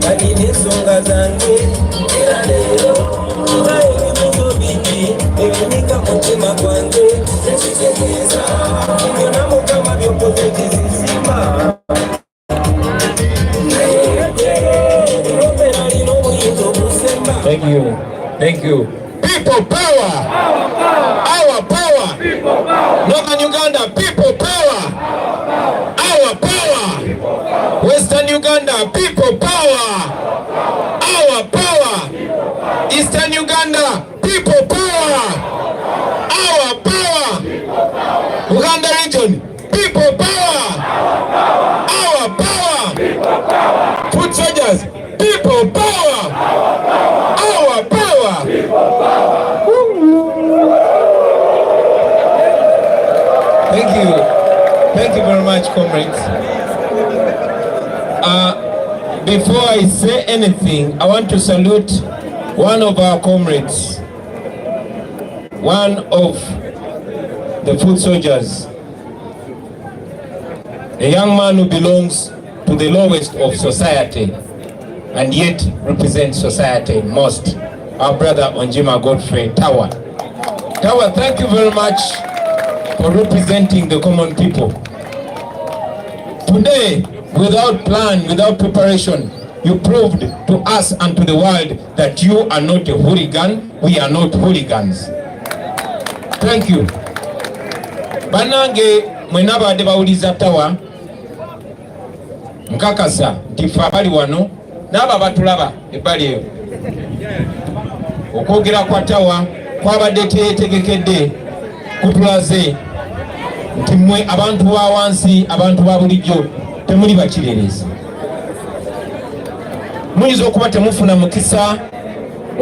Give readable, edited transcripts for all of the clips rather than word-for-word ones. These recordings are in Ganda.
alina ensonga zange era leero nga ebibuzo bingi ebinika mutima gwange sekitegeeza byonna mukama byokoze tizizima naye alina obuyinza obusemba. Thank you. People power. Our power. Northern Uganda, people power. Our power. Western Uganda, people power. Our power. Eastern Uganda, people power. Our power. Uganda region, people power. Our power. Foot soldiers, people power. Our power. Thank you very much, comrades. Before I say anything, I want to salute one of our comrades, one of the foot soldiers, a young man who belongs to the lowest of society and yet represents society most, our brother Onjima Godfrey Tawa. Tawa, thank you very much for representing the common people. Today, without plan, without preparation, you proved to us and to the world that you are not a hooligan, we are not hooligans. Thank you. Banange mwenabadde bawuliza Tawa nkakasa nti ffe abali wano n'abo batulaba ebbali eyo okwogera kwa Tawa kwabadde tegekedde kutulaze nti mmwe abantu ba wansi, abantu ba bulijjo temuli bakirerezi. Muyinza okuba temufuna mukisa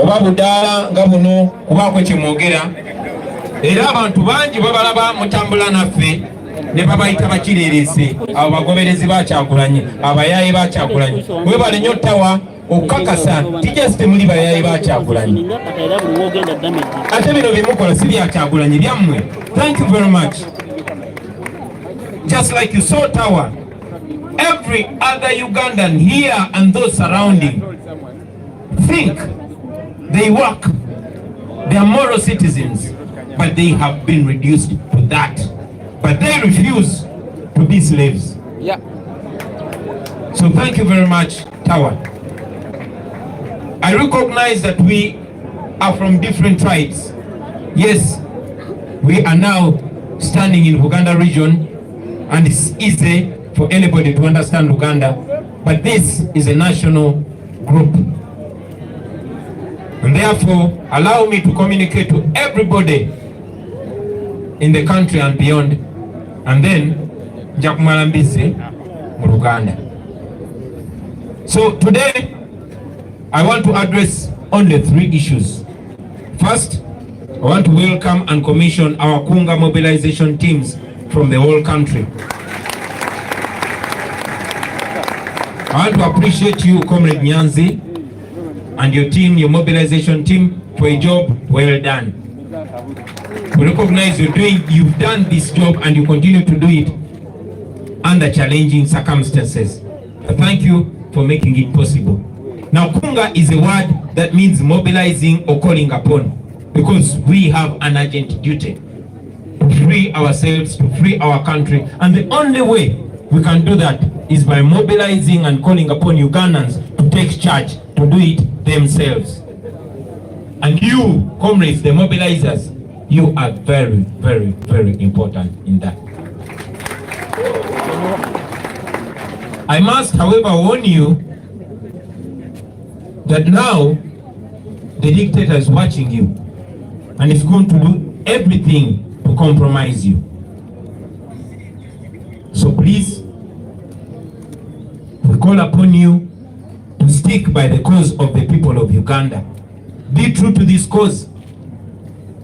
oba budaala nga buno kubaako kyemwogera, era abantu bangi babalaba mutambula naffe ne babayita bakirerezi, abo bagoberezi ba Kyagulanyi, abayaayi ba Kyagulanyi. Mwebale nnyo Tawa okukakasa tijja temuli bayaayi ba Kyagulanyi, ate bino byemukola si bya Kyagulanyi, byammwe. Thank you very much. Just like you saw Tawa, every other Ugandan here and those surrounding think they work, they are moral citizens, but they have been reduced to that. But they refuse to be slaves. Yeah. So thank you very much, Tawa. I recognize that we are from different tribes. Yes, we are now standing in Uganda region, and it's easy for anybody to understand Uganda, but this is a national group. And therefore, allow me to communicate to everybody in the country and beyond, and then njakumala mbize mu Luganda. So today, I want to address only 3 issues. First, I want to welcome and commission our Kunga mobilization teams from the whole country. I want to appreciate you, Comrade Nyanzi, and your team, your mobilization team, for a job well done. We recognize you've done this job and you continue to do it under challenging circumstances. Thank you for making it possible. Now, Kunga is a word that means mobilizing or calling upon, because we have an urgent duty to free ourselves, to free our country, and the only way we can do that is by mobilizing and calling upon Ugandans to take charge, to do it themselves. And you, comrades, the mobilizers, you are very, very, very important in that. I must, however, warn you that now the dictator is watching you and is going to do everything to compromise you. So please, we call upon you to stick by the cause of the people of Uganda. Be true to this cause.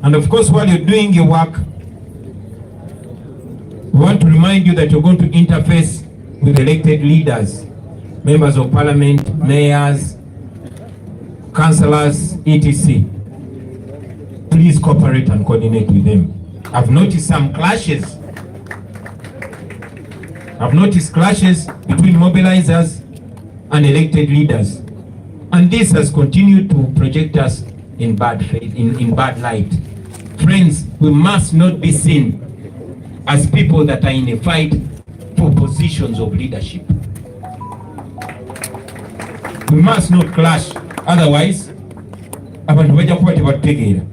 And of course, while you're doing your work, we want to remind you that you're going to interface with elected leaders, members of parliament, mayors, councillors, etc. Please cooperate and coordinate with them. I've noticed some clashes. I've noticed clashes between mobilizers and elected leaders. And this has continued to project us in bad faith, in bad light. Friends, we must not be seen as people that are in a fight for positions of leadership. We must not clash, otherwise abantu bajja kuba tebatutegeera.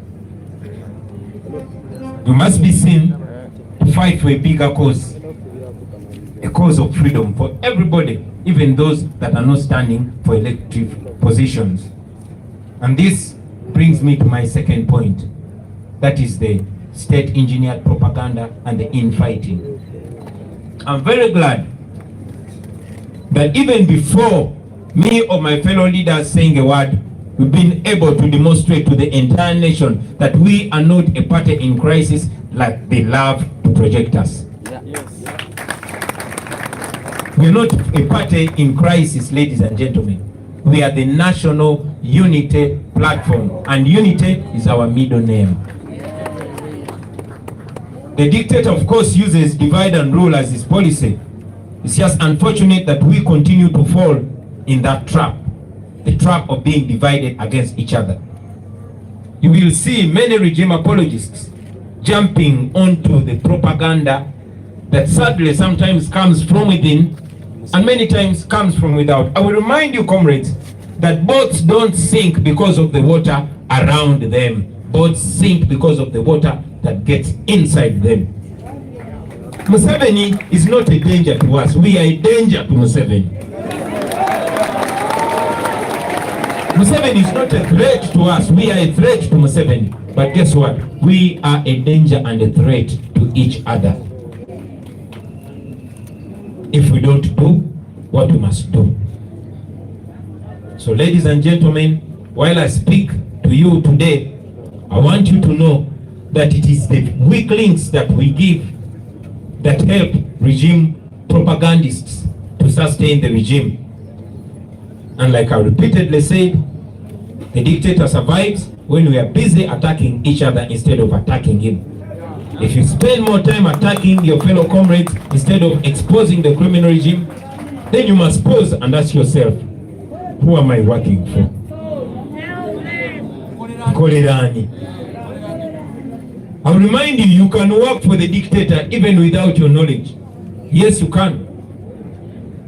We must be seen to fight for a bigger cause, a cause of freedom for everybody, even those that are not standing for elective positions. And this brings me to my second point, that is the state engineered propaganda and the infighting. I'm very glad that even before me or my fellow leaders saying a word, we've been able to demonstrate to the entire nation that we are not a party in crisis like they love to project us. We are not a party in crisis, ladies and gentlemen. We are the National Unity Platform, and unity is our middle name. The dictator, of course, uses divide and rule as his policy. It's just unfortunate that we continue to fall in that trap, the trap of being divided against each other. You will see many regime apologists jumping onto the propaganda that sadly sometimes comes from within and many times comes from without. I will remind you, comrades, that boats don't sink because of the water around them. Boats sink because of the water that gets inside them. Museveni is not a danger to us. We are a danger to Museveni. Museveni is not a threat to us. We are a threat to Museveni. But guess what? We are a danger and a threat to each other if we don't do what we must do. So, ladies and gentlemen, while I speak to you today, I want you to know that it is the weak links that we give that help regime propagandists to sustain the regime. And like I repeatedly said, the dictator survives when we are busy attacking each other instead of attacking him. If you spend more time attacking your fellow comrades instead of exposing the criminal regime, then you must pause and ask yourself, who am I working for? Kolerani. I'll remind you, you can work for the dictator even without your knowledge. Yes, you can.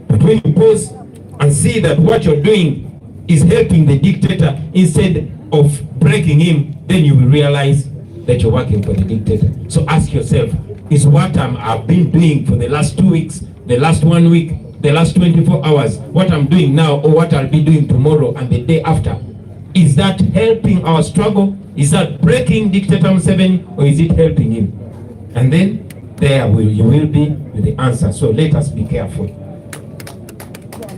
But when you pause and see that what you're doing is helping the dictator instead of breaking him, then you will realize that you're working for the dictator. So ask yourself, is what I've been doing for the last 2 weeks, the last 1 week, the last 24 hours, what I'm doing now or what I'll be doing tomorrow and the day after, is that helping our struggle? Is that breaking dictator Museveni, or is it helping him? And then there you will be with the answer. So let us be careful.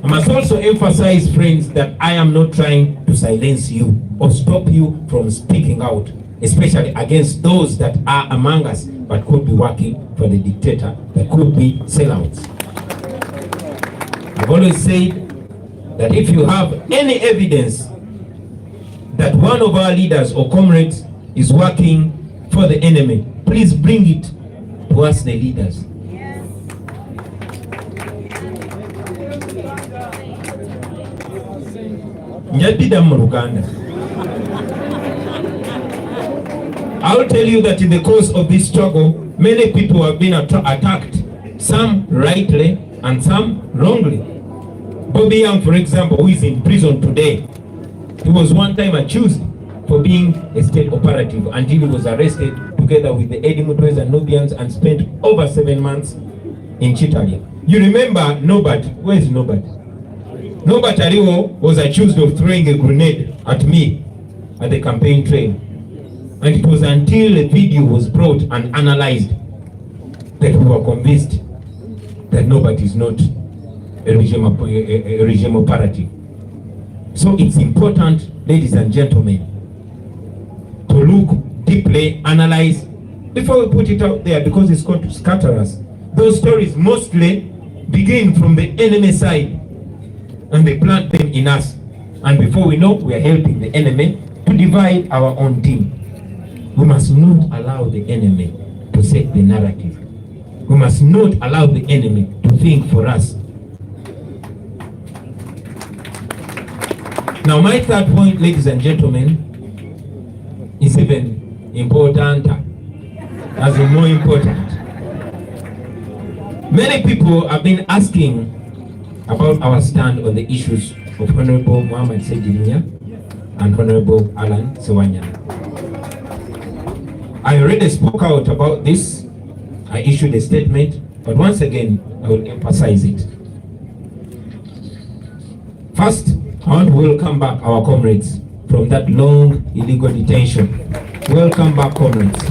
I must also emphasize, friends, that I am not trying to silence you or stop you from speaking out, especially against those that are among us but could be working for the dictator, that could be sellouts. I've always said that if you have any evidence that one of our leaders or comrades is working for the enemy, please bring it to us, the leaders. I will tell you that in the course of this struggle, many people have been attacked, some rightly and some wrongly. Bobby Young, for example, who is in prison today, he was one time accused for being a state operative until he was arrested together with the Eddie Mutwez and Nubians and spent over 7 months in Chitalia. You remember Norbert? Where is Norbert? Norbert Ariwo was accused of throwing a grenade at me at the campaign trail. And it was until a video was brought and analyzed that we were convinced that Norbert is not a regime operative. So it's important, ladies and gentlemen, to look deeply, analyze, before we put it out there, because it's going to scatter us. Those stories mostly begin from the enemy side, and they plant them in us. And before we know, we are helping the enemy to divide our own team. We must not allow the enemy to set the narrative. We must not allow the enemy to think for us. Now my third point, ladies and gentlemen, is even important, as in more important. Many people have been asking about our stand on the issues of Honorable Mohamed Sejirinya and Honorable Alan Sewanyana. I already spoke out about this. I issued a statement, but once again, I will emphasize it. First, I want to welcome back our comrades from that long illegal detention. Welcome back, comrades.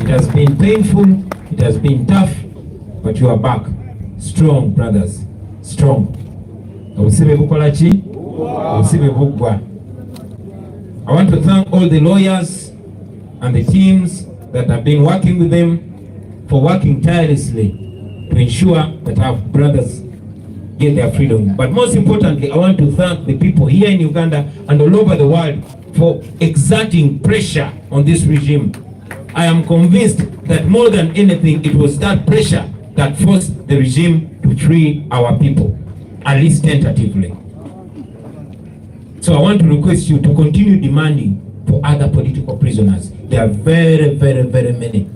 It has been painful, it has been tough, but you are back. Strong, brothers. Strong. I want to thank all the lawyers and the teams that have been working with them for working tirelessly to ensure that our brothers get their freedom. But most importantly, I want to thank the people here in Uganda and all over the world for exerting pressure on this regime. I am convinced that more than anything, it was that pressure that forced the regime to free our people, at least tentatively. So I want to request you to continue demanding for other political prisoners. There are very, very, very many.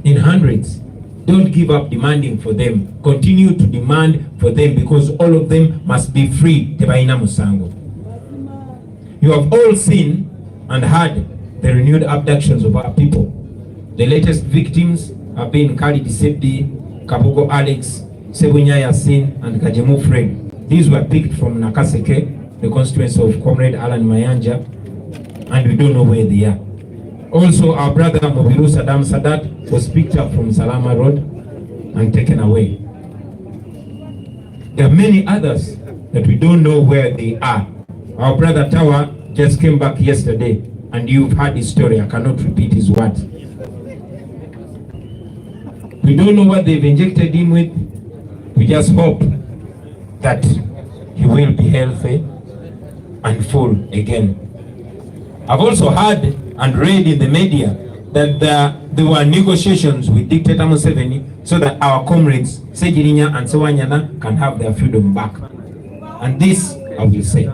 In hundreds. Don't give up demanding for them. Continue to demand for them, because all of them must be free. Tebaina Musango. You have all seen and heard the renewed abductions of our people. The latest victims have been Kali Disebdi, Kabugo Alex, Sebunya Yasin, and Kajemu Fred. These were picked from Nakaseke, the constituency of Comrade Alan Mayanja, and we don't know where they are. Also, our brother Mobiru Saddam Sadat was picked up from Salama Road and taken away. There are many others that we don't know where they are. Our brother Tawa just came back yesterday, and you've heard his story. I cannot repeat his words. We don't know what they've injected him with. We just hope that he will be healthy and full again. I've also heard and read in the media that there were negotiations with Dictator Museveni so that our comrades Sejirinya and Sewanyana can have their freedom back. And this I will say.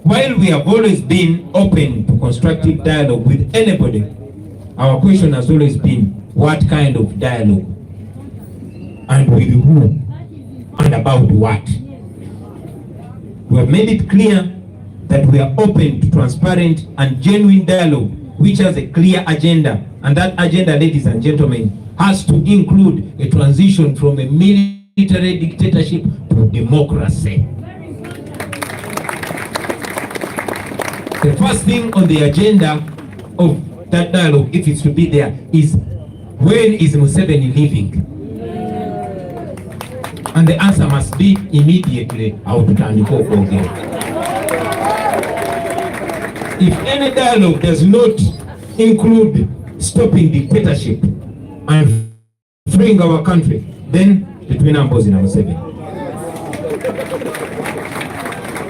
While we have always been open to constructive dialogue with anybody, our question has always been, what kind of dialogue? And with who? And about what? We have made it clear that we are open to transparent and genuine dialogue which has a clear agenda, and that agenda, ladies and gentlemen, has to include a transition from a military dictatorship to democracy. The first thing on the agenda of that dialogue, if it's to be there, is when is Museveni leaving? And the answer must be immediately. If any dialogue does not include stopping dictatorship and freeing our country, then between Ambozi and Museveni.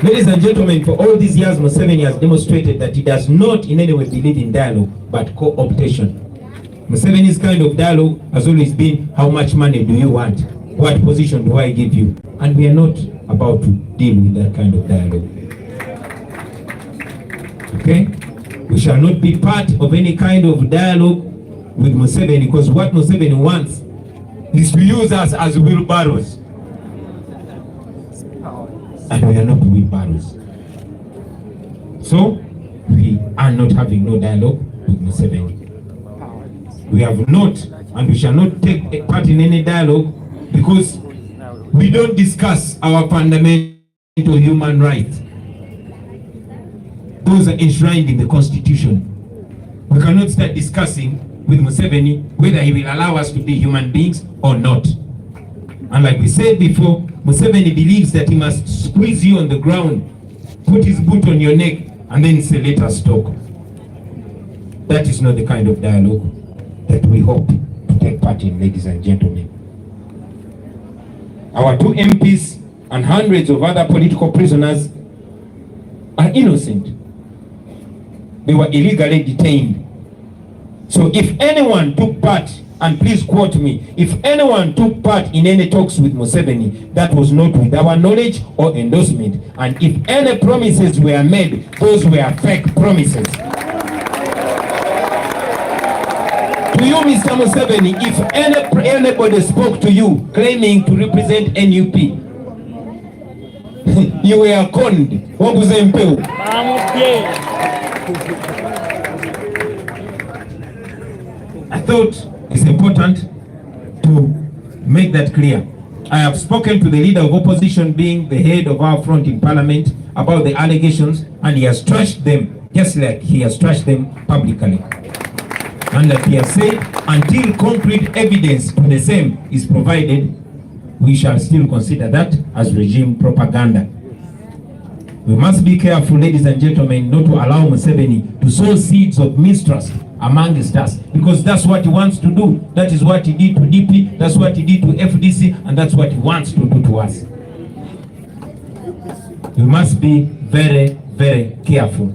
Ladies and gentlemen, for all these years, Museveni has demonstrated that he does not in any way believe in dialogue, but co-optation. Museveni's kind of dialogue has always been, how much money do you want? What position do I give you? And we are not about to deal with that kind of dialogue. Okay? We shall not be part of any kind of dialogue with Museveni, because what Museveni wants is to use us as wheelbarrows. And we are not wheelbarrows. So, we are not having no dialogue with Museveni. We have not, and we shall not take a part in any dialogue, because we don't discuss our fundamental human rights. Those are enshrined in the Constitution. We cannot start discussing with Museveni whether he will allow us to be human beings or not. And like we said before, Museveni believes that he must squeeze you on the ground, put his boot on your neck, and then say, let us talk. That is not the kind of dialogue that we hope to take part in, ladies and gentlemen. Our two MPs and hundreds of other political prisoners are innocent. They were illegally detained. So if anyone took part And please quote me, if anyone took part in any talks with Museveni, that was not with our knowledge or endorsement. And if any promises were made, those were fake promises. To you, Mr. Museveni, if anybody spoke to you claiming to represent NUP, you were conned. I thought it's important to make that clear. I have spoken to the leader of opposition, being the head of our front in parliament, about the allegations, and he has trashed them, just like he has trashed them publicly. And like he has said, until concrete evidence to the same is provided, we shall still consider that as regime propaganda. We must be careful, ladies and gentlemen, not to allow Museveni to sow seeds of mistrust amongst us, because that's what he wants to do. That is what he did to DP, that's what he did to FDC, and that's what he wants to do to us. We must be very, very careful.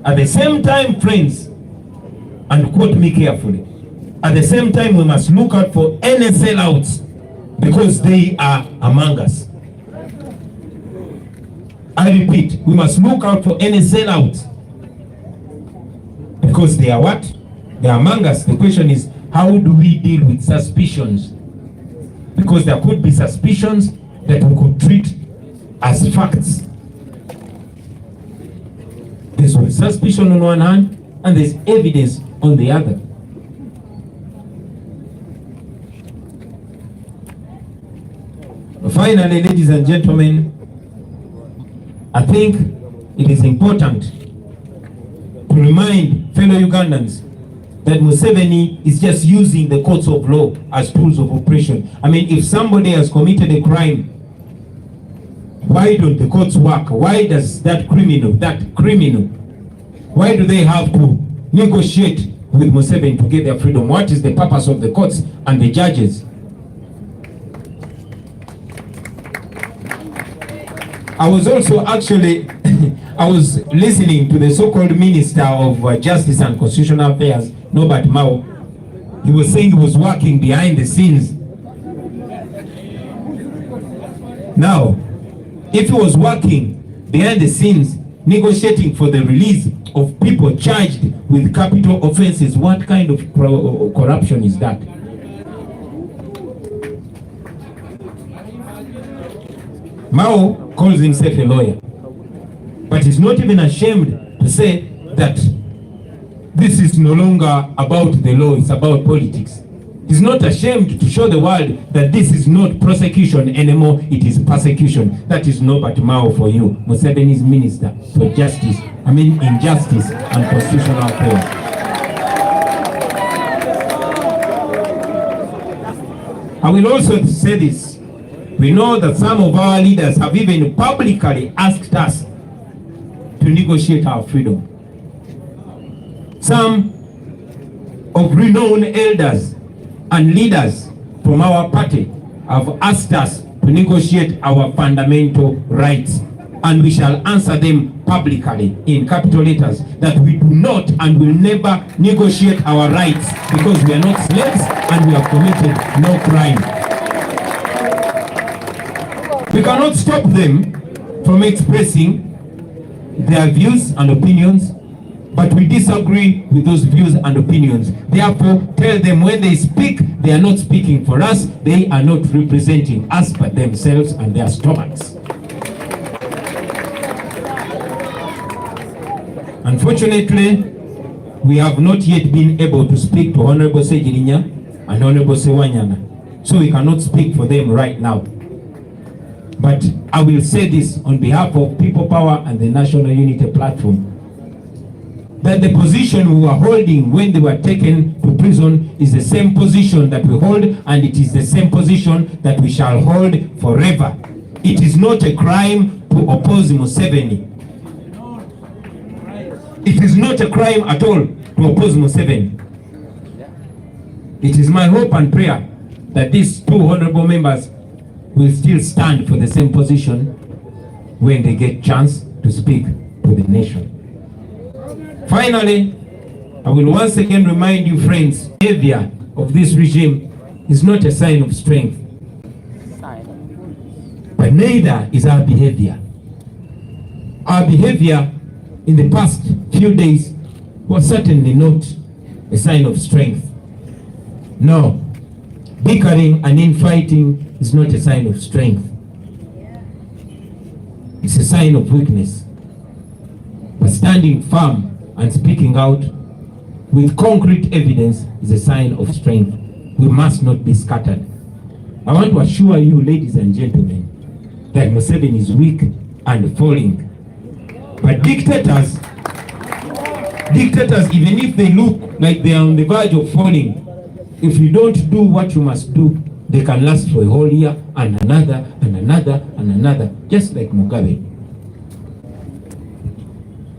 At the same time, friends, and quote me carefully, at the same time we must look out for any sellouts, because they are among us. I repeat, we must look out for any sellouts, because they are what? They are among us. The question is, how do we deal with suspicions? Because there could be suspicions that we could treat as facts. There's suspicion on one hand, and there's evidence on the other. Finally, ladies and gentlemen, I think it is important to remind fellow Ugandans that Museveni is just using the courts of law as tools of oppression. I mean, if somebody has committed a crime, why don't the courts work? Why does that criminal, why do they have to negotiate with Museveni to get their freedom? What is the purpose of the courts and the judges? I was also actually, I was listening to the so-called Minister of Justice and Constitutional Affairs, Norbert Mao. He was saying he was working behind the scenes. Now, if he was working behind the scenes, negotiating for the release of people charged with capital offenses, what kind of corruption is that? Mao calls himself a lawyer, but he's not even ashamed to say that this is no longer about the law, it's about politics. He's not ashamed to show the world that this is not prosecution anymore, it is persecution. That is Norbert Mao for you, Museveni's Minister for Injustice and Constitutional Affairs. I will also say this. We know that some of our leaders have even publicly asked us to negotiate our freedom. Some of renowned elders and leaders from our party have asked us to negotiate our fundamental rights, and we shall answer them publicly in capital letters that we do not and will never negotiate our rights, because we are not slaves and we have committed no crime. We cannot stop them from expressing their views and opinions, but we disagree with those views and opinions. Therefore, tell them when they speak, they are not speaking for us, they are not representing us but themselves and their stomachs. Unfortunately, we have not yet been able to speak to Honorable Sejirinya and Honorable Sewanyana, so we cannot speak for them right now. But I will say this on behalf of People Power and the National Unity Platform, that the position we were holding when they were taken to prison is the same position that we hold, and it is the same position that we shall hold forever. It is not a crime to oppose Museveni. It is not a crime at all to oppose Museveni. It is my hope and prayer that these two honorable members will still stand for the same position when they get chance to speak to the nation. Finally, I will once again remind you, friends, behavior of this regime is not a sign of strength, but neither is our behavior. Our behavior in the past few days was certainly not a sign of strength. No, bickering and infighting is not a sign of strength. It's a sign of weakness. But standing firm and speaking out with concrete evidence is a sign of strength. We must not be scattered. I want to assure you, ladies and gentlemen, that Museveni is weak and falling. But dictators, even if they look like they are on the verge of falling, if you don't do what you must do, they can last for a whole year and another and another and another, just like Mugabe.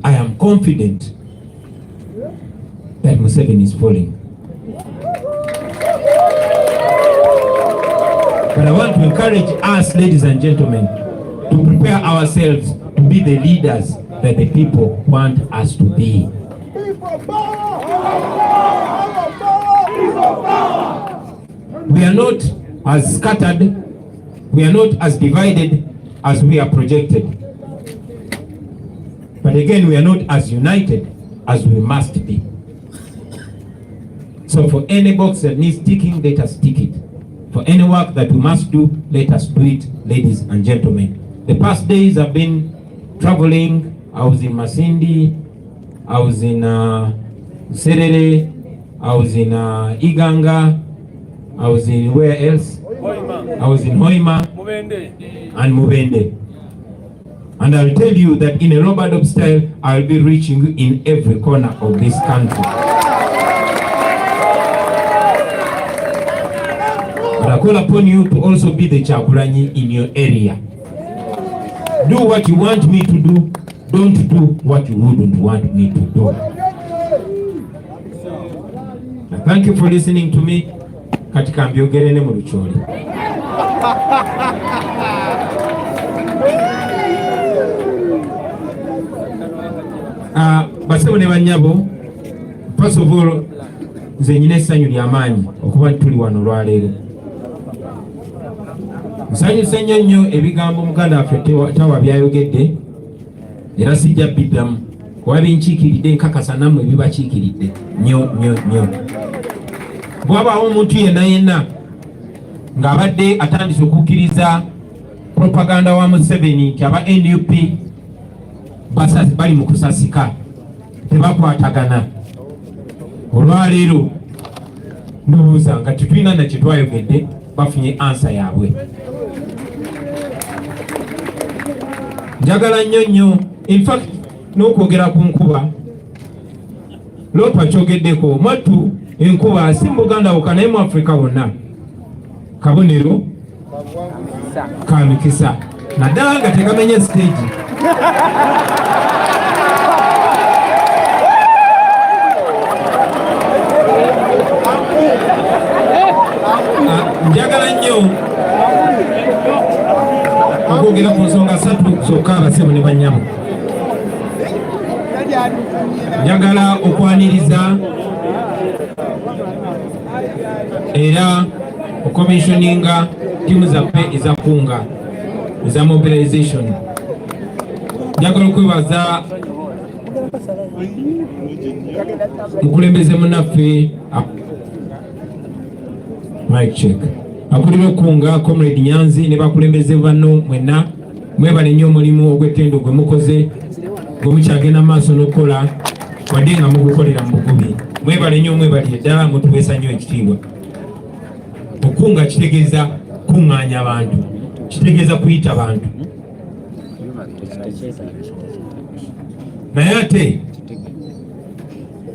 I am confident that Museveni is falling. But I want to encourage us, ladies and gentlemen, to prepare ourselves to be the leaders that the people want us to be. We are not as scattered, we are not as divided as we are projected. But again, we are not as united as we must be. So for any box that needs ticking, let us tick it. For any work that we must do, let us do it, ladies and gentlemen. The past days I've been traveling. I was in Masindi, I was in Serere, I was in Iganga, I was in where else? I was in Hoima and Mubende. And I'll tell you that in a Robert style, I'll be reaching in every corner of this country. But I call upon you to also be the Chagulanyi in your area. Do what you want me to do. Don't do what you wouldn't want me to do. Now, thank you for listening to me. Katika mbiogerene mu lucholi. Basebo ne banyabo, first of all, nze nyina essanyu ly'amaanyi okuba tuli wano lwaleero. Nsanyuse nnyo ebigambo muganda waffe Tawa byayogedde, era sijja biddamu kuba binkiikiridde nkakasa nammwe bibakiikiridde nnyo. Bw'abaawo omuntu yenna ng'abadde atandise okukkiriza propaganda wa Museveni nti aba NUP bali mu kusasika tebakwatagana, olwaleero ndowooza nga tetulina na kye twayogedde bafunye ansa yaabwe. Njagala nnyo in fact n'okwogera ku nkuba Loopa kyogeddeko mwattu enkuba si Buganda wokka naye mu Afrika wonna kabonero ka mikisa naddala nga tegamenye stage. Njagala nnyo okwogera ku nsonga ssatu zokka abasebo ne bannyabo. Njagala okwaniriza era okomissioninga tiimu zaffe ezakunga eza mobilization. Njagala okwebaza mukulembeze munnaffe mic check akulira okunga Comrade Nyanzi ne bakulembeze banno mwenna mwebale nnyo omulimu ogw'ettendo gwe mukoze gwe mukyagenda maaso n'okukola wadde nga mugukolera mu bugubi. Mwebale nnyo mwebale ddala mutuweesa nnyo ekitiibwa. Okunga kitegeeza kuŋŋaanya abantu, kitegeeza kuyita bantu. Naye ate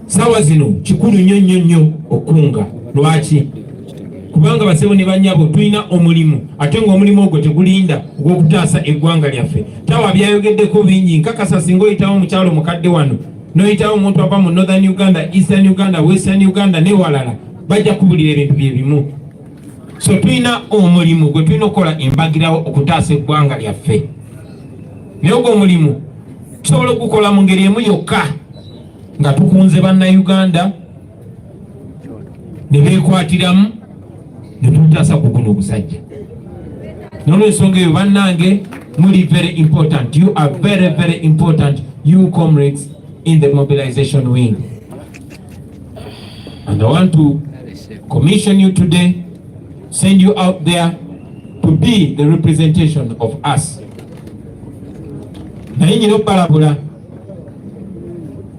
saawa zino kikulu nnyo okunga. Lwaki? Kubanga basebo ne bannyabo tulina omulimu, ate ng'omulimu ogwo tegulinda ogw'okutaasa eggwanga lyaffe. Tawa byayogeddeko bingi, nkakasa singa oyitawo mukyalo mukadde wano n'oyitawo omuntu ava mu Northern Uganda, Eastern Uganda, Western Uganda ne walala bajja kubulira ebintu bye bimu. So tulina omulimu gwe tulina okukola embagirawo okutaasa eggwanga lyaffe. Naye ogwo omulimu tusobola okukola mu ngeri emu yokka nga tukunze bannayuganda ne beekwatiramu ne tutaasa ku guno omusajja. N'olwensonga eyo bannange, muli very important. You are very, very important, you comrades in the mobilization wing. And I want to commission you today, send you out there to be the representation of us. Naye nyina obalabula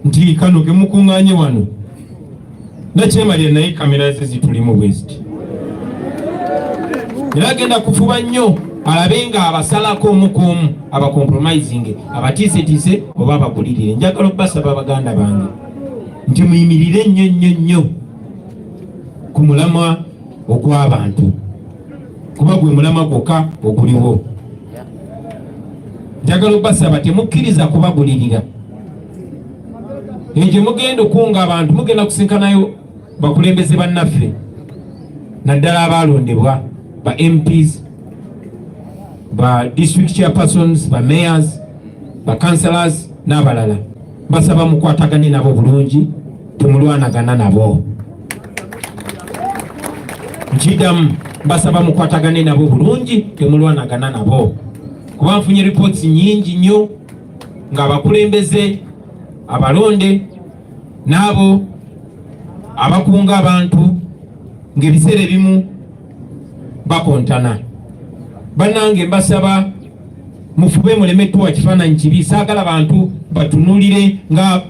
nti kano ke mukuŋŋaanye wano nakyemalira naye kamera ze zitulimu bweziti. Era agenda kufuba nnyo alabe nga abasalako omukuumu abakompromising abatiisetiise oba abagulirire. Njagala okubasaba baganda bange nti muyimirire nnyo ku mulamwa ogw'abantu, kuba gwe mulamwa gwokka oguliwo. Njagala okubasaba temukkiriza kubagulirira. Gye mugenda okunga abantu mugenda kusinkanayo bakulembeze bannaffe naddala abalondebwa ba MPs, ba district chairpersons, ba mayors, ba councillors n'abalala. Basaba mukwatagane nabo bulungi, temulwanagana nabo. Nkidamu basaba mukwatagane nabo bulungi, temulwanagana nabo. Kuba nfunye reports nyingi nnyo nga abakulembeze abalonde n'abo abakunga abantu ng'ebiseera ebimu bakontana. Bannange mbasaba mufube muleme tuwa kifaananyi kibi. Saagala abantu batunulire nga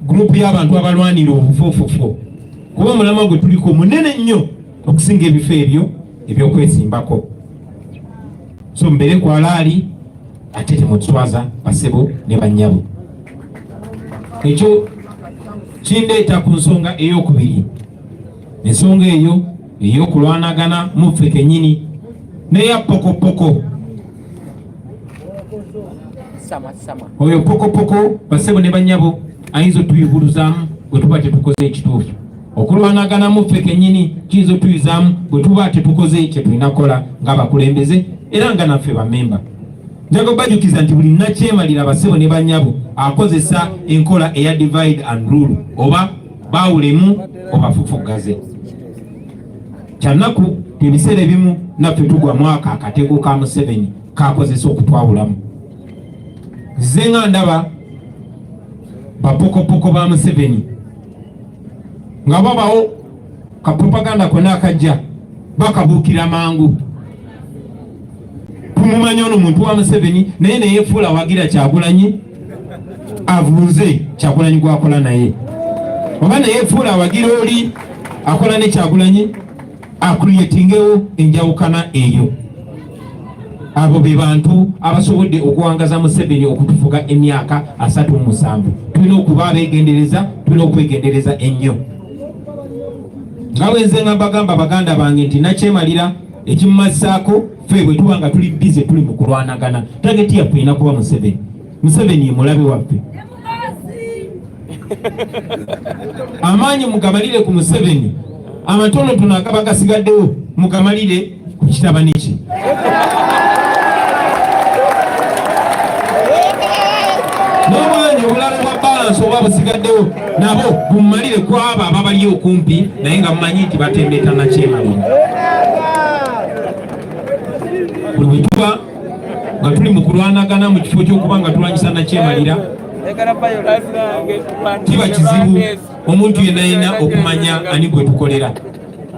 gurupu y'abantu abalwanira obufoofofo, kuba omulamwa gwe tuliko munene nnyo okusinga ebifo ebyo ebyokwesimbako. So mbere kwalaali ate temutwaza basebo ne bannyabo. Ekyo kindeeta ku nsonga ey'okubiri. Ensonga eyo ey'okulwanagana muffe kennyini neya pokopoko. Oyo pokopoko basebo ne bannyabo ayinza otuyubuluzaamu bwe tuba tetukoze ekituufu. Okulwanagana muffe kennyini kiyinza otuyuzaamu bwe tuba tetukoze kye tulinakola ng'abakulembeze era nga naffe bamemba. Njagala okubajukiza nti buli nakyemalira basebo ne bannyabo akozesa enkola eya divide and rule, oba baawulemu oba fufugaze. Kyannaku ebiseera ebimu naffe tugwa mwaka akatego ka Museveni kakozesa okutwawulamu. Nze nga ndaba bapokopoko ba Museveni nga babawo ka propaganda konna akajja bakabuukira mangu. Tumumanyi ono muntu wa Museveni naye neyefuula wagira Kyagulanyi avuuze Kyagulanyi gwakola naye, oba neyefuula wagira oli akola ne Kyagulanyi akuriyetingewo enjawukana eyo. Abo be bantu abasobodde okuwangaza Museveni okutufuga emyaka 37. Tulina okuba abeegendereza, tulina okwegendereza ennyo. Nga bwenze nga bagamba baganda bange nti nakyemalira ekimumasaako ffe bwe tuba nga tuli bize tuli mu kulwanagana. Tageti yaffe erina kuba Museveni. Museveni ye mulabe waffe. Amaanyi mugamalire ku Museveni, amatonotono agaba gasigaddewo mugamalire ku kitabani kye. N'obwanyi obulala bwa balansi oba busigaddewo nabo bumumalire ku abo ababali okumpi naye nga mumanyi nti batembeeta nakyemalira. Buli bwe tuba nga tuli mu kulwanagana mu kifo ky'okuba nga tulwanyisa nakyemalira, kiba kizibu omuntu yenna yenna okumanya ani gwe tukolera.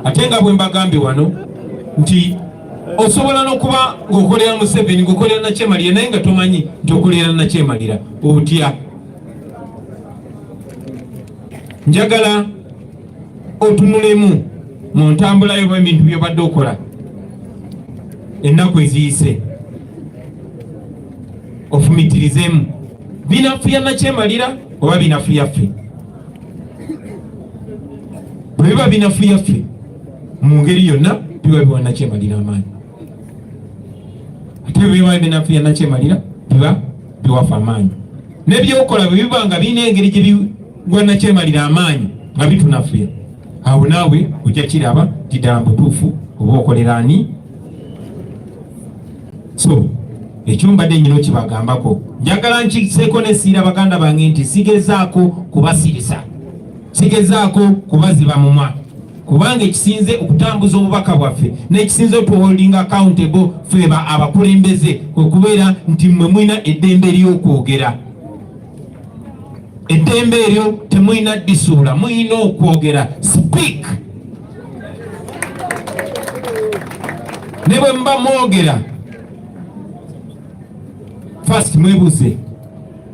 Ate nga bwe mbagambe wano nti osobola n'okuba ng'okolera Museveni, ng'okolera nakyemalira naye nga tomanyi nti okolera nakyemalira otya. Njagala otunulemu mu ntambula yo ebintu by'obadde okola ennaku eziyise, ofumitirizemu binafuya nakyemalira oba binafuya ffe. Bwe biba binafuya ffe mu ngeri yonna biba biwa nakyemalira amaanyi, ate bwe biba binafuya nakyemalira biba biwafa amaanyi. Nebyokola bwe biba nga birina engeri gye biwa nakyemalira amaanyi nga bitunafuya, awo naawe ojja kiraba kiddala mutuufu oba okolera ani. So ekyumbadde nyino kibagambako, njagala nkiseeko nesiira baganda bange nti sigezaako kubasirisa, sigezaako kubaziba mumwa. kubanga ekisinze okutambuza obubaka bwaffe n'ekisinze okuholding accountable ffe abakulembeze okubeera nti mmwe mwina eddembe ery'okwogera. Eddembe eryo temwina ddisuula, mwina okwogera. Speak. Ne bwe mba mwogera first mwebuze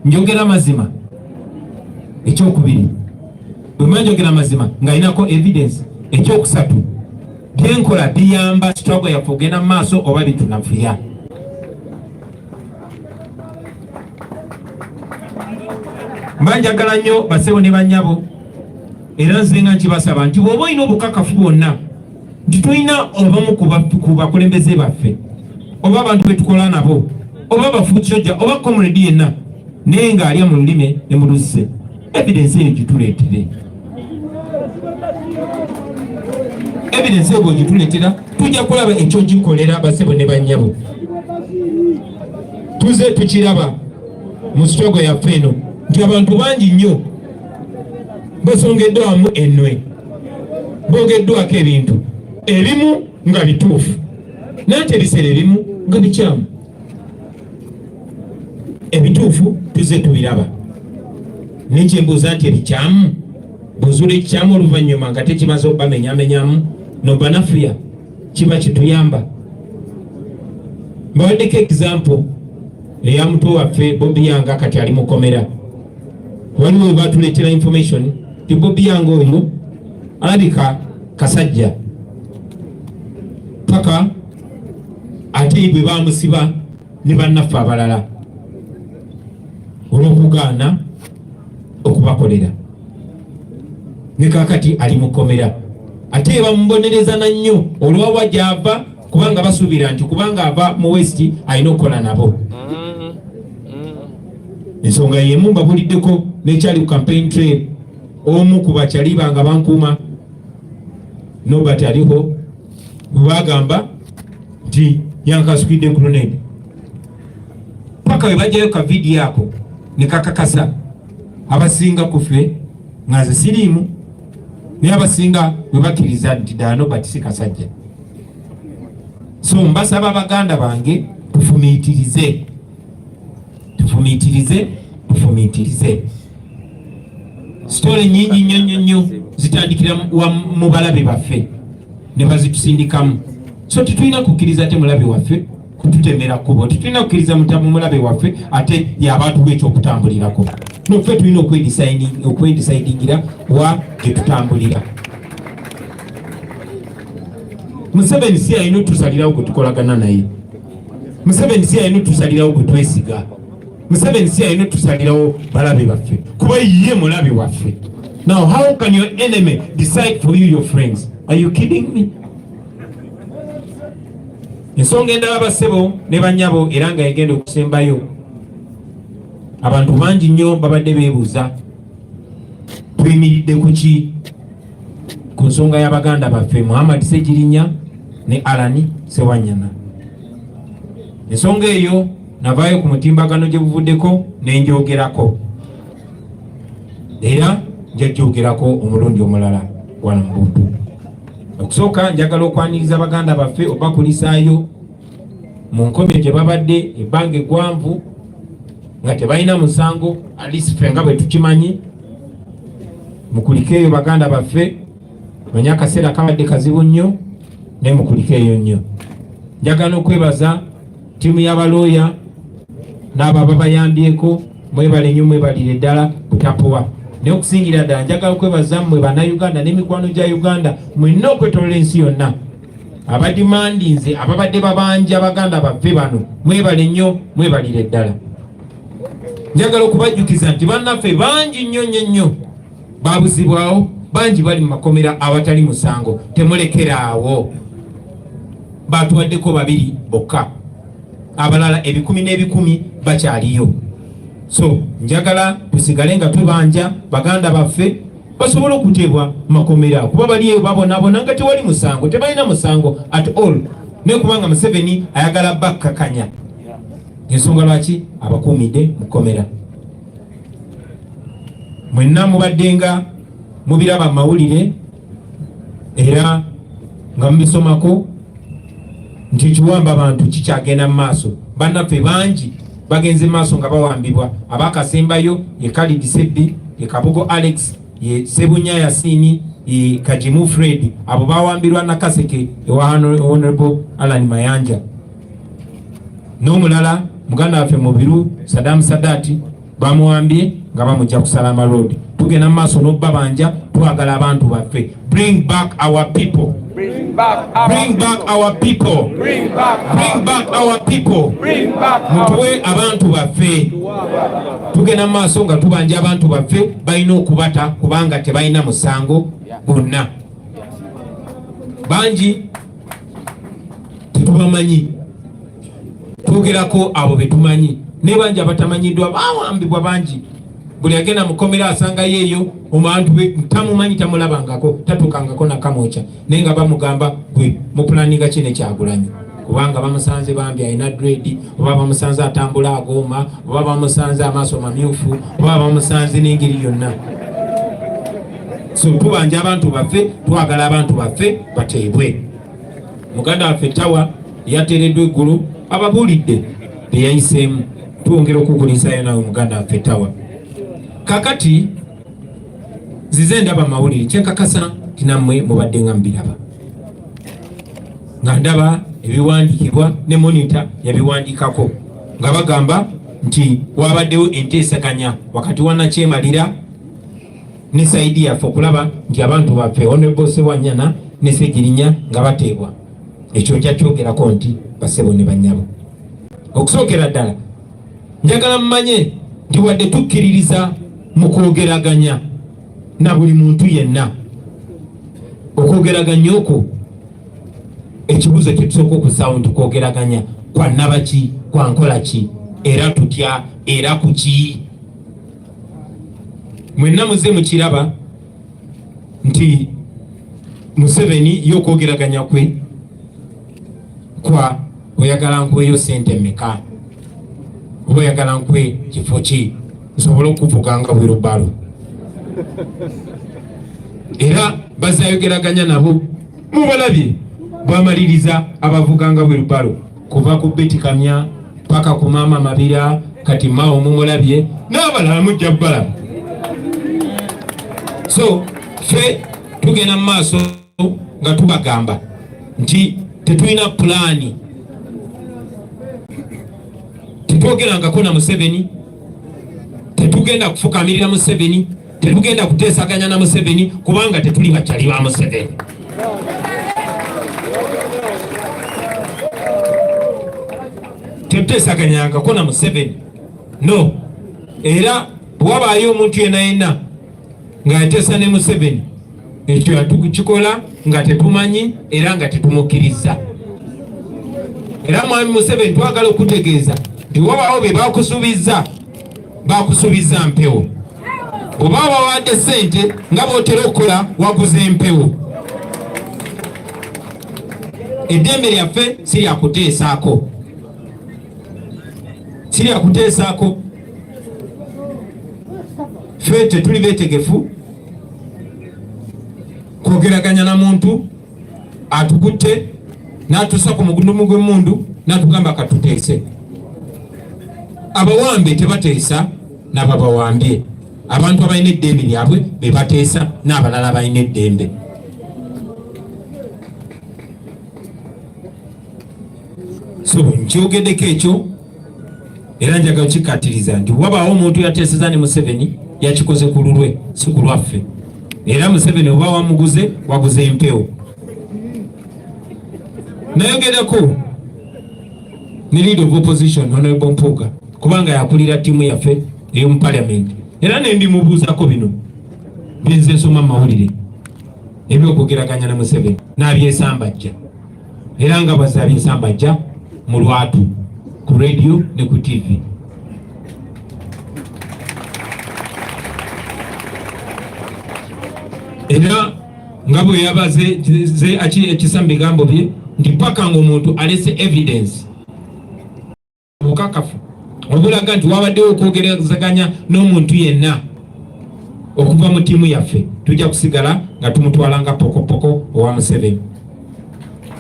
njogera mazima. Ekyokubiri bwe mba njogera mazima ng'alinako evidence. Ekyokusatu byenkola biyamba struggle yaffe ogenda mu maaso oba bitunafuya. Mba njagala nnyo basebo ne bannyabo era nze nga nkibasaba nti bw'oba olina obukakafu bwonna nti tulina obamu ku bakulembeze baffe oba abantu be tukola nabo oba bafuukyojja oba comrade yenna naye ng'alya mu lulime ne mu luzze, evidence eyo gituleetere. Evidence eyo bw'ogituleetera tujja kulaba ekyogikolera basebo ne bannyabo. Tuze tukiraba mu struggle yaffe eno nti abantu bangi nnyo basongeddwamu ennwe, boogeddwako ebintu ebimu nga bituufu nate ebiseera ebimu nga bikyamu. Ebituufu tuze tubiraba nekyembuuza nti ebikyamu bw'ozuula ekikyamu oluvannyuma nga tekimaze okubamenyamenyamu nobanafuya kiba kituyamba. Mbawaddeko example eya mutwe waffe Bobi Yange kati ali mukomera. Waliwo batuleetera information ti Bobi Yange oyo alabika kasajja paka ate bwe bamusiba ne bannaffe abalala olw'okugaana okubakolera ne kakati ali mukomera. Ate bamubonereza na nnyo olwawa gy'ava kubanga basuubira nti kubanga ava mu West alina okukola nabo. Ensonga yemu mbabuliddeko n'ekyali ku campaign trail omu ku bakyali banga bankuuma Nobert aliho bagamba nti yankasukidde grenade paka we bajjayo ka video ako ne kakakasa abasinga kufe ngaze siriimu naye abasinga bwe bakkiriza nti ddala Nobert si kasajja. So mbasaba baganda bange tufumiitirize. Story nyingi nnyo zitandikira mu balabe baffe ne bazitusindikamu. So tetulina kukkiriza ate mulabe waffe kututemera kubo, tetulina kukkiriza mulabe waffe ate yabaatuwa ekyokutambulirako. Noffe tulina okwedisidingira wa gye tutambulira. Museveni si alina otusalirawo gwe tukolagana naye. Museveni si alina otusalirawo gwe twesiga. Museveni si alina otusalirawo balabe baffe kuba ye mulabe waffe. Now how can your enemy decide for you your friends? Are you kidding me? Ensonga endala basebo ne bannyabo era nga egenda okusembayo abantu bangi nnyo babadde beebuuza tuyimiridde ku ki ku nsonga y'abaganda baffe Muhammad Ssegirinya ne Alani Ssewanyana. Ensonga eyo navaayo ku mutimbagano gye buvuddeko nenjogerako era njagyogerako omulundi omulala wano mu Buntu. Okusooka njagala okwaniriza baganda baffe obakulisaayo mu nkomyo gye babadde ebbanga eggwanvu nga tebalina musango alisi ffe nga bwe tukimanyi. Mukulikeeyo baganda baffe, manya akaseera kabadde kazibu nnyo naye mukulikeeyo nnyo. Njagala okwebaza ttiimu y'abalooya n'abo babayambyeko, mwebale nnyo mwebalire ddala butapuwa. Naye okusingira ddala njagala okwebaza mmwe bannayuganda n'emikwano gya Uganda mwenna okwetoolola ensi yonna abadimandinze ababadde babanja baganda baffe bano, mwebale nnyo mwebalire ddala. Njagala okubajjukiza nti bannaffe bangi nnyo babuzibwawo, bangi bali mu makomera awatali musango. Temulekera batuwaddeko 2 bokka, abalala 10,000 bakyaliyo. So njagala tusigale nga tubanja baganda baffe basobole okuteebwa makomera kuba baliyo babonabona nga tewali musango, tebalina musango at all. Ne kubanga Museveni ayagala bakkakanya. Ensonga lwaki abakuumidde mukomera. Mwenna mubaddenga mubiraba mawulire era nga mubisomako nti kiwamba abantu kikyagenda mu maaso. Bannaffe bangi bagenze mu maaso nga bawambibwa. Abakasembayo ye Khalid Sebbi, ye Kabugo Alex, ye Sebunya Yasini, ye Kajimu Fred, abo bawambirwa na Kaseke ewa Honorable Alan Mayanja. N'omulala muganda waffe Mubiru Saddam Sadati bamuwambye nga bamujja ku Salama Road. Tugenda mu maaso n'obbabanja, twagala abantu baffe. Bring back our people. Bring back our people. Bring back our people. Mutuwe abantu baffe. Tugenda mu maaso nga tubanja abantu baffe balina okubata kubanga tebalina musango gonna. Bangi tetubamanyi, twogerako abo betumanyi, ne bangi abatamanyiddwa bawambibwa bangi. Buli agenda mukomera asanga yeeyo omuntu tamumanyi tamulabangako tatukangako nakamwoca naye nga bamugamba gwe mupulaninga kine Kyagulanyi kubanga bamusanze bambi alina dread, oba bamusanze atambula agooma, oba bamusanze amaaso mamyufu, oba bamusanze n'engeri yonna. So tubanja abantu baffe, twagala abantu baffe bateebwe. Muganda waffe Tawa yateereddwa eggulu ababuulidde beyayiseemu, twongera okukulisayo nawe muganda waffe Tawa. Kakati zize ndaba mawulire kyenkakasa tinammwe mubadde nga mbiraba nga ndaba ebiwandiikibwa ne monitor yabiwandiikako nga bagamba nti wabaddewo enteesaganya wakati wa Nakyemalira ne Saidi yaffe okulaba nti abantu baffe Honorable Sewanyana ne Segirinya nga bateebwa. Ekyo nja kyogerako nti basebo ne bannyabo. Okusookera ddala njagala mmanye nti wadde tukkiririza mu kwogeraganya na buli muntu yenna, okwogeraganya okwo ekibuuzo kye tusooka okusaawo nti kwogeraganya kwa nnabaki, kwa nkola ki, era tutya, era ku ki? Mwenna muze mukiraba nti Museveni y'okwogeraganya kwe kwa oyagala nkweyo sente mmeka, oba oyagala nkwe kifo ki nsobole okuvuganga bwirubalo. Era bazayogeraganya nabo mubalabye bwamaliriza abavuganga bwirubalo kuva ku Betty Kamya paka ku Maama Mabira, kati Mao mumulabye n'abalala mujja balaba. So fe tugenda mu maaso nga tubagamba nti tetulina pulaani, tetwogerangako na Museveni, tetugenda kufukamirira Museveni, tetugenda kuteesaganya na Museveni kubanga tetuli bakyali ba Museveni. Tetuteesaganyangako na Museveni, no. Era bwabaayo omuntu yenna nga yateesa ne Museveni, ekyo yatukikola nga tetumanyi era nga tetumukkiriza. Era mwami Museveni twagala okutegeeza nti wabaawo be bakusuubiza mpewo, oba bawadde ssente nga bootera okukola waguze empewo. Eddembe lyaffe si lyakuteesaako, si lyakuteesaako. Ffe tetuli beetegefu kwogeraganya na muntu atukutte n'atussa ku mugundumu gw'emmundu n'atugamba katuteese. Abawambe tebateesa n'ababawambye. Abantu abalina eddembe lyabwe be bateesa n'abalala balina eddembe. So nkyogeddeko ekyo era njagala kikkaatiriza nti wabaawo omuntu yateeseza ne Museveni yakikoze ku lulwe, si ku lwaffe. Era Museveni oba wamuguze waguze empewo. Nayogerako ne leader of opposition Honorable Mpuuga kubanga yakulira ttiimu yaffe ey'omu parliament, era ne ndimubuuzako bino byenze nsoma mawulire ebyokwogeraganya na Museveni n'abyesambajja, era nga bwazze abyesambajja mu lwatu ku radio ne ku TV. Era nga bwe yabaze ekisa mu bigambo bye nti paka ng'omuntu alese evidence obukakafu obulaga nti wabaddewo okwogerezaganya n'omuntu yenna okuva mu ttiimu yaffe tujja kusigala nga tumutwalanga pokopoko owa Museveni.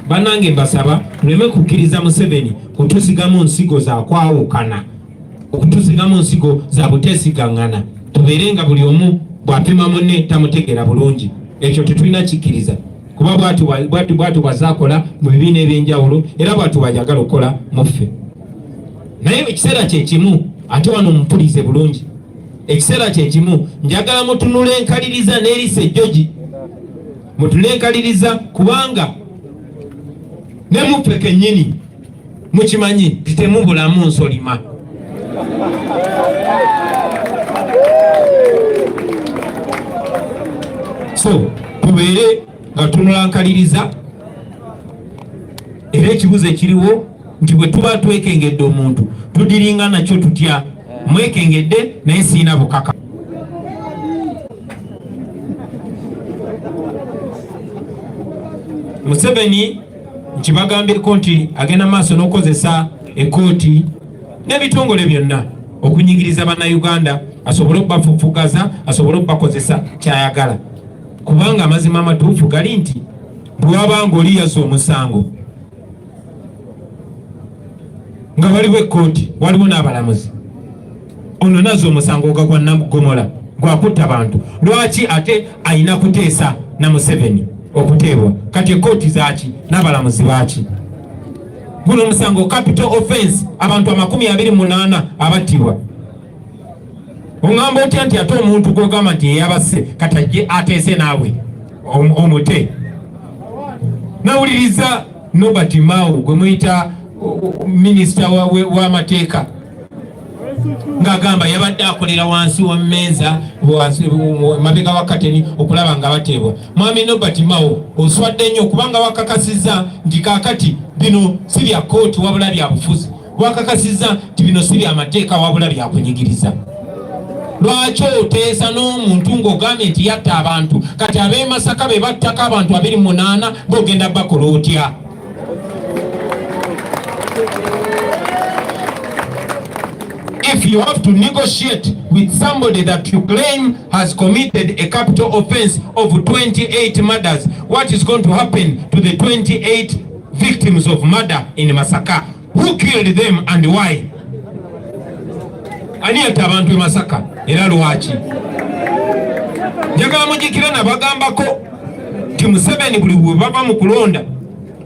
Bannange mbasaba tuleme kukkiriza Museveni kutusigamu nsigo za kwawukana, okutusigamu nsigo za buteesigangana. Tubeerenga buli omu bw'apima munne tamutegera bulungi. Ekyo tetulina kikkiriza, kuba bwatu bwazaakola mu bibiina ebyenjawulo era bwatu bwajagala okukola muffe. Naye ekiseera kyekimu ate wano mumpulize bulungi, ekiseera kyekimu njagala mutunula enkaliriza n'erisa ejjogi, mutule enkaliriza kubanga ne muffe kennyini mukimanyi titemubulamu nsolima. So tubeere nga tunula nkaliriza, era ekibuzo ekiriwo nti bwe tuba twekengedde omuntu tudiringa nakyo tutya. Mwekengedde naye siina bukaka. Museveni nkibagambireko nti agenda maaso n'okozesa ekooti n'ebitongole byonna okunyigiriza bannayuganda asobole okubafufugaza, asobole okubakozesa kyayagala, kubanga amazima amatuufu gali nti bwe wabanga oli yazza omusango nga waliwo ekkooti, waliwo n'abalamuzi, ono nazza omusango gwa Namugomola gwakutta bantu, lwaki ate ayina kuteesa na Museveni okuteebwa? Kati ekkooti zaaki n'abalamuzi baaki? Guno omusango capital offense, abantu 28 abattibwa. Ongamba otya nti ate omuntu gwogamba nti yeyabase kati ajje ateese naawe omute? Nawuliriza Nobert Mao gwe muyita minisita w'amateeka ng'agamba yabadde akolera wansi wa mmeeza mabega wa kateni okulaba nga bateebwa. Mwami Nobert Mao oswadde nnyo kubanga wakakasizza nti kaakati bino si bya kooti wabula bya bufuzi, wakakasizza nti bino si bya mateeka wabula bya kunyigiriza. Lwaki oteesa n'omuntu ng'ogambye nti yatta abantu, kati ab'e Masaka be battako abantu 28 ng'ogenda bakola otya? If you have to negotiate with somebody that you claim has committed a capital offense of 28 murders, what is going to happen to the 28 victims of murder in Masaka? Who killed them and why? Ani yatta abantu e Masaka era lwaki? Njagala mujjukire nabagambako nti Museveni buli bwe bava mu kulonda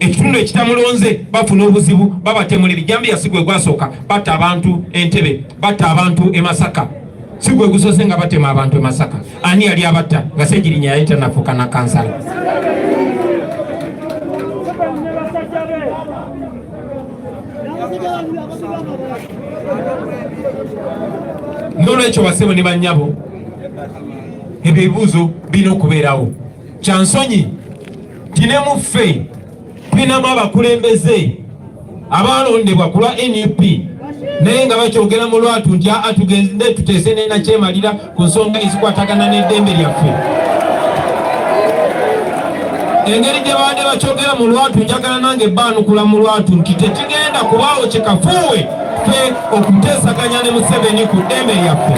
ekitundu ekitamulonze bafuna obuzibu, babatemulira Jambiya si gwe gwasooka batta abantu Entebbe, batta abantu e Masaka, si gwe gusoose nga batema abantu e Masaka. Ani yali abatta nga Ssegirinya yayita nafuuka na kansala? N'olwekyo basebo ne bannyabo, ebyo ebibuuzo birina okubeerawo. Kyansonyi ti ne muffe tulinamu abakulembeze abalondebwa ku lwa NUP naye nga bakyogera mu lwatu nti tugende tuteese ne nakyemalira ku nsonga ezikwatagana n'eddembe lyaffe. Engeri gye baadde bakyogera mu lwatu njagala nange baanukula mu lwatu nti tekigenda kubaawo kyekafuuwe ffe okuteesaganya ne Museveni ku ddembe lyaffe.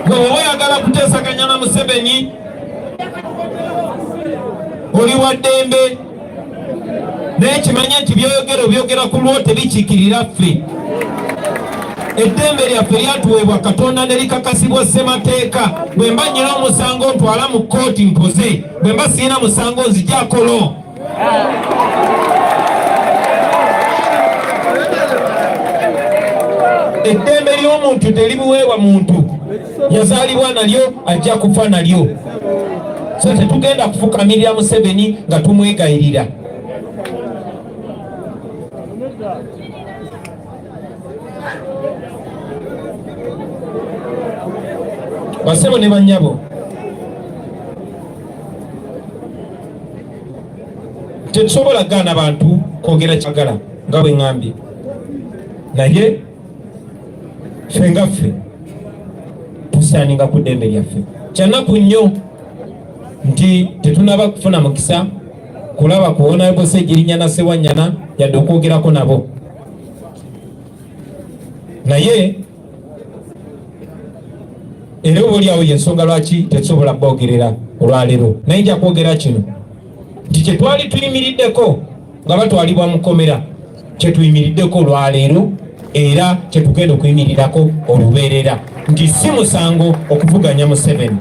Gwe bwe oyagala kuteesaganya na Museveni oli wa ddembe, naye kimanye nti byogera ku lwo tebikiikirira ffe. Eddembe lyaffe lyatuweebwa Katonda ne likakasibwa ssemateeka. Bwe mba nnyina omusango ntwala mu kkooti mpoze, bwe mba siina musango nzigyakolo. Eddembe ly'omuntu teribuweebwa muntu, yazaalibwa nalyo ajja kufa nalyo. So tetugenda kufukamirira Museveni nga tumwegayirira. Basebo ne bannyabo, tetusobola gaana bantu kwogera kyagala nga bwe ŋŋambye, naye ffe nga ffe tusaaninga ku ddembe lyaffe. Kyanaku nnyo nti tetunaba kufuna mukisa kulaba kuwona bose Ssegirinya na Ssewanyana yadde okwogerako nabo, naye era obaoliawo yensonga lwaki tetusobola boogerera olwaleero naye nja kwogera kino nti kyetwali tuyimiriddeko nga batwalibwa mu kkomera kyetuyimiriddeko olwaleero era kyetugenda okuyimirirako olubeerera nti si musango okuvuganya Museveni.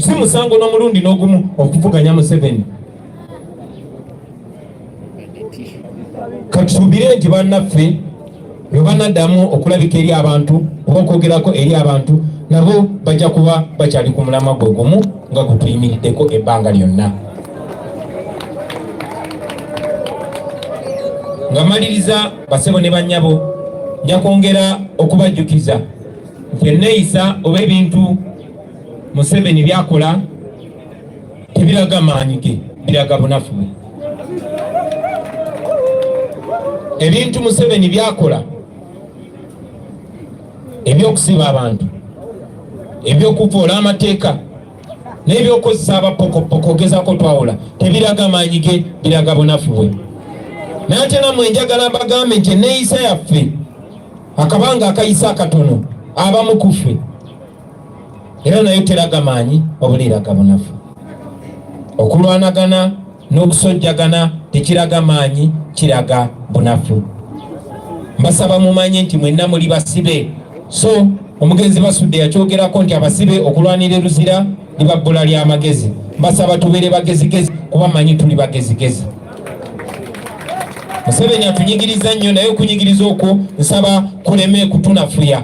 Si musango n'omulundi n'ogumu okuvuganya Museveni. Katusuubire nti bannaffe bwe banaddamu okulabika eri abantu oba okwogerako eri abantu nabo bajja kuba bakyali ku mulamwa gwe gumu nga gwe tuyimiriddeko ebbanga lyonna. Nga maliriza basebo ne bannyabo nja kwongera okubajjukiza nti enneeyisa oba ebintu Museveni byakola tebiraga maanyi ge, biraga bunafu bwe. Ebintu Museveni byakola ebyokusiba abantu, ebyokuvoola amateeka n'ebyokozesa abapokopoko gezaako twawula tebiraga maanyi ge, biraga bunafu bwe. Naye ate nammwe njagala mbagambe nti enneeyisa yaffe akabanga akayisa akatono abamu ku ffe era nayo teraga maanyi wabula eraga bunafu. Okulwanagana n'obusojjagana tekiraga maanyi, kiraga bunafu. Mbasaba mumanye nti mwenna muli basibe. So omugenzi Basudde yakyogerako nti abasibe okulwanira eruzira liba bbula ly'amagezi. Mbasaba tubeere bagezigezi kuba manyi tuli bagezigezi. Museveni atunyigiriza nnyo naye okunyigiriza okwo nsaba kuleme kutunafuya.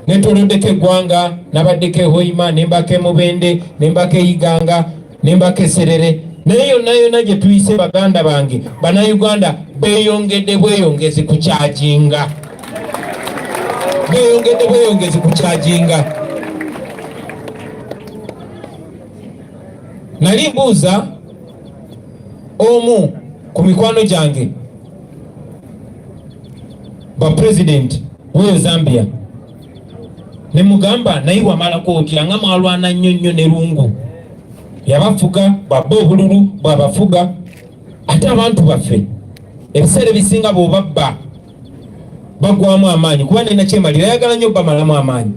Netoloddeko eggwanga nabaddeko eHoima nembako eMubende nembako eIganga nembako eSerere naye yonna gye tuyise baganda bange bannayuganda beeyongedde bweyongezi ku kyajinga. Beeyongedde bweyongezi ku kyajinga. Nali mbuuza omu ku mikwano gyange ba president w'eyo Zambia ne mugamba naye wamalako otya nga mwalwana nnyo ne lungu yabafuga babba obululu bwabafuga ate abantu baffe ebiseera ebisinga bw'obabba bagwamu amaanyi kuba nina kyemalira ayagala nnyo bamalamu amaanyi.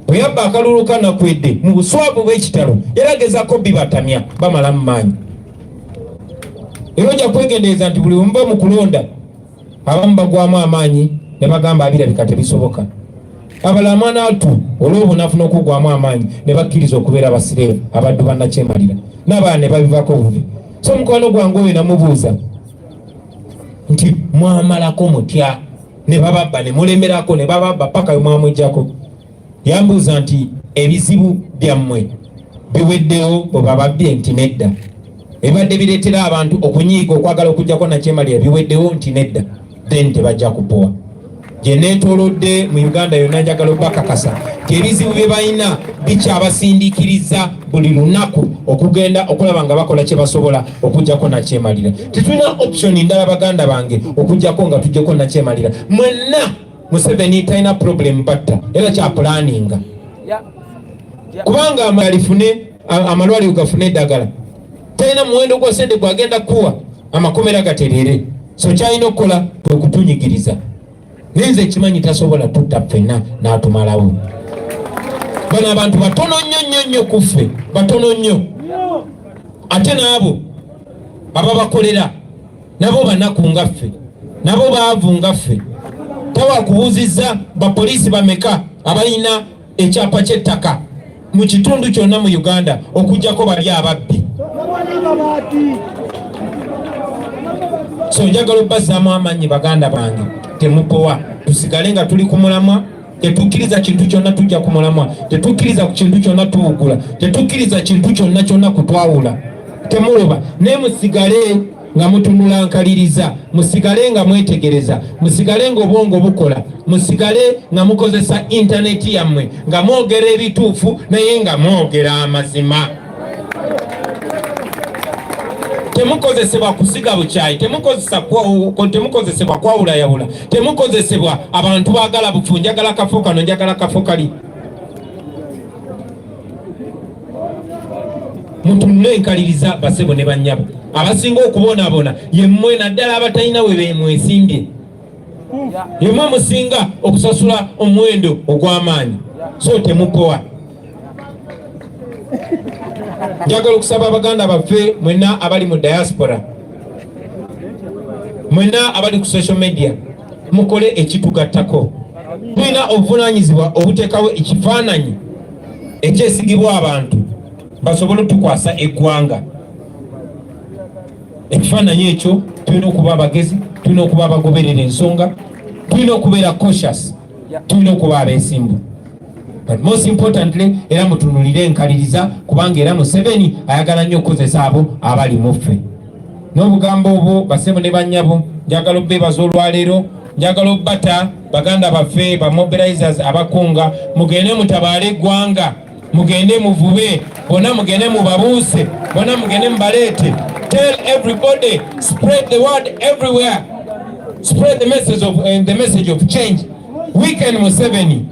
Bwe yabba akalulu kanakwedde mu buswavu bw'ekitalo yaragezako bibatamya bamalamu maanyi. Era ojja kwegendereza nti buli omuva mu kulonda abamu bagwamu amaanyi ne bagamba abirabika tebisoboka. Abalama n'atu olw'obunafu n'okugwamu amaanyi ne bakkiriza okubeera basireevu abaddu bannakyemalira n'abaana ne babivako bubi. So omukwano gwange oyo namubuuza nti mwamalako mutya ne bababba ne mulemerako ne bababba paka we mwamwejjako. Yambuuza nti ebizibu byammwe biweddewo bwe bababbye nti nedda. Ebadde bireetera abantu okunyiiga okwagala okujjako nakyemalira biweddewo nti nedda, then tebajja kupowa. Gye neetoolodde mu Uganda yonna njagala obbakakasa nti ebizibu bye balina bikyabasindiikiriza buli lunaku okugenda okulaba nga bakola kye basobola okujjako nakyemalira. Tetulina option ndala baganda bange okujjako nga tujjeko nakyemalira. Mwenna Museveni talina problem batta era kyapulaninga kubanga amalwaliro gafune eddagala talina muwendo gwa sente gwagenda kuwa amakomera gaterere. So kyalina okukola kwe kutunyigiriza. Nenze ekimanyi tasobola tutta ffenna n'atumalawo. Bano abantu batono nnyo ku ffe, batono nnyo. Ate n'abo ababakolera nabo banaku nga ffe, nabo baavu nga ffe. Tawakubuuzizza bapoliisi bameka abalina ekyapa ky'ettaka mu kitundu kyonna mu Uganda okujjako bali ababbi. So njagala obbazzaamu amaanyi baganda bange temupowa, tusigale nga tuli ku mulamwa. Tetukkiriza kintu kyonna tujja ku mulamwa, tetukkiriza ku kintu kyonna tuwugula, tetukkiriza kintu kyonna kutwawula. Temuloba naye musigale nga mutunula nkaliriza, musigale nga mwetegereza, musigale nga obwongo bukola, musigale nga mukozesa intaneti yammwe nga mwogera ebituufu naye nga mwogera amazima. Temukozesebwa kusiga bukyayi, temukozesebwa kwawulayawula, temukozesebwa abantu baagala bufu, njagala kafo kano njagala kafo kali. Mutunule enkaliriza basebo ne bannyabo abasinga okubonaabona ye mmwe naddala abatalina we bemwesimbye. yemwe musinga okusasula omuwendo ogw'amaanyi so temukowa. Njagala okusaba abaganda baffe mwenna abali mu diaspora, mwenna abali ku social media, mukole ekitugattako. Tulina obuvunaanyizibwa obuteekawo ekifaananyi ekyesigibwa abantu basobole otukwasa eggwanga. Ekifaananyi ekyo tulina okuba abagezi, tulina okuba abagoberera ensonga, tulina okubeera cautious, tulina okuba abeesimbu. But most importantly, era mutunulire enkaliriza kubanga era Museveni ayagala nnyo okukozesa abo abali muffe. N'obugambo obwo basebo ne bannyabo njagala obbeebaza olwaleero, njagala obbata baganda baffe ba mobilizers abakunga, mugende mutabaale eggwanga, mugende muvube, bonna mugende mubabuuse, bonna mugende mubaleete. Tell everybody, spread the word everywhere, spread the message of change. Weaken Museveni.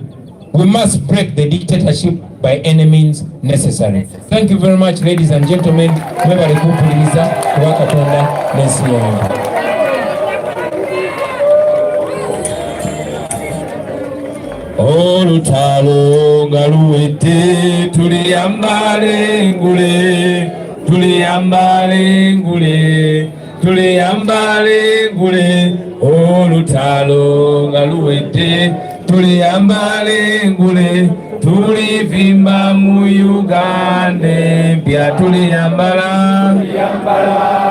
We must break the dictatorship by any means necessary. Thank you very much, ladies and gentlemen. Mwebale kumpuliriza kuba Katonda n'ensi yange. Olutalo nga luwedde tuliyambale ngule, tuliyambale ngule, tuliyambale ngule. Olutalo nga luwedde tuliyambale ngule, tulivimba mu Uganda empya. Tuliyambala,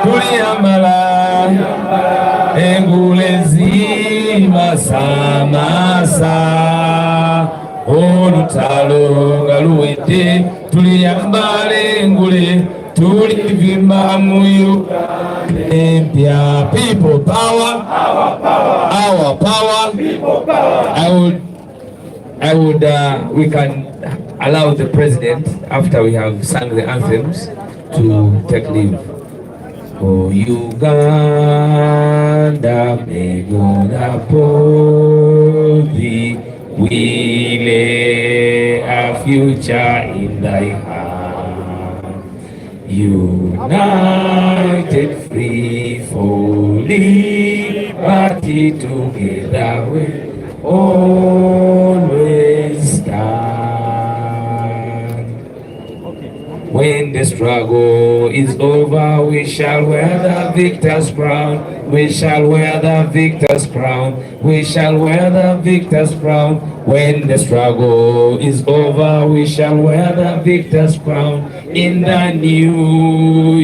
tuliyambala engule zimasamasa. Olutalo nga luwedde tuliyambale engule, tulivimba mu Uganda empya. People power, our power, people power. We can allow the president, after we have sung the anthems, to take leave. Oh, Uganda, may God uphold thee. We lay a future in thy hand. United, free for liberty, together we always stand. When the struggle is over, we shall wear the victor's crown. We shall wear the victor's crown. We shall wear the victor's crown. When the struggle is over, we shall wear the victor's crown in the new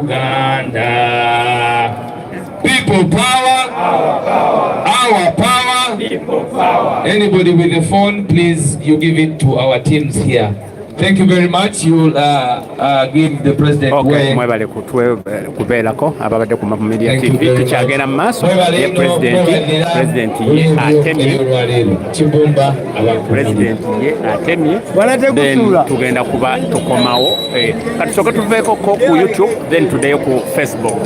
Uganda. People power, our power, people power. Anybody with a phone, please, you give it to our teams here. Thank you very much. You will give the president. Okay, mwebale kubeerako ababadde ku Media TV. Tukyagenda mu maaso ye president ye atemye then tugenda kuba tukomawo katusooke tuveeko ku YouTube then tuddeyo ku Facebook.